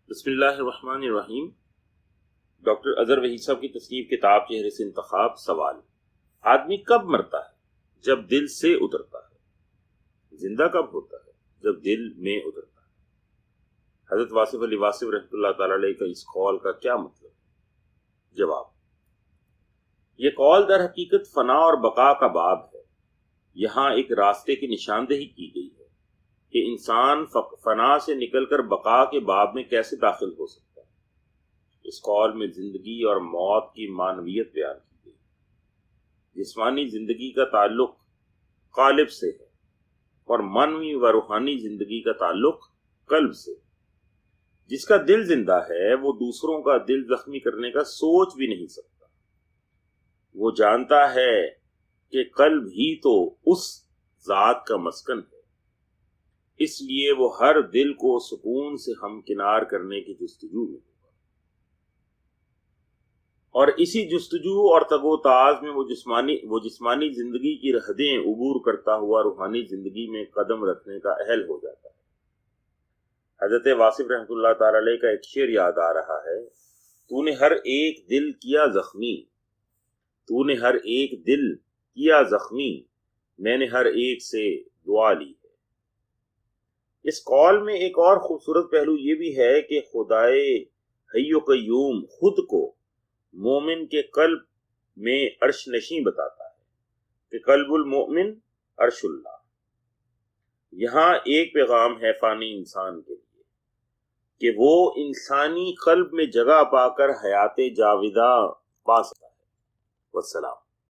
بسم اللہ الرحمن الرحیم۔ ڈاکٹر اظہر وحید صاحب کی تصنیف کتاب چہرے سے انتخاب۔ سوال: آدمی کب مرتا ہے؟ جب دل سے اترتا ہے۔ زندہ کب ہوتا ہے؟ جب دل میں اترتا ہے۔ حضرت واصف علی واصف رحمۃ اللہ تعالی علیہ کا اس قول کا کیا مطلب ہے؟ جواب: یہ قول در حقیقت فنا اور بقا کا باب ہے۔ یہاں ایک راستے کی نشاندہی کی گئی ہے کہ انسان فنا سے نکل کر بقا کے باب میں کیسے داخل ہو سکتا ہے۔ اس قول میں زندگی اور موت کی معنویت بیان کی گئی۔ جسمانی زندگی کا تعلق قالب سے ہے اور معنوی و روحانی زندگی کا تعلق قلب سے۔ جس کا دل زندہ ہے وہ دوسروں کا دل زخمی کرنے کا سوچ بھی نہیں سکتا۔ وہ جانتا ہے کہ قلب ہی تو اس ذات کا مسکن ہے، اس لیے وہ ہر دل کو سکون سے ہمکنار کرنے کی جستجو میں ہوگا، اور اسی جستجو اور تگ و تاز میں وہ جسمانی زندگی کی حدیں عبور کرتا ہوا روحانی زندگی میں قدم رکھنے کا اہل ہو جاتا ہے۔ حضرت واصف رحمۃ اللہ تعالی علیہ کا ایک شعر یاد آ رہا ہے: تو نے ہر ایک دل کیا زخمی، تو نے ہر ایک دل کیا زخمی، میں نے ہر ایک سے دعا لی ہے۔ اس قول میں ایک اور خوبصورت پہلو یہ بھی ہے کہ خدائے حی و قیوم خود کو مومن کے قلب میں عرش نشین بتاتا ہے کہ قلب المؤمن عرش اللہ۔ یہاں ایک پیغام ہے فانی انسان کے لیے کہ وہ انسانی قلب میں جگہ پا کر حیات جاودہ پا سکتا ہے۔ والسلام۔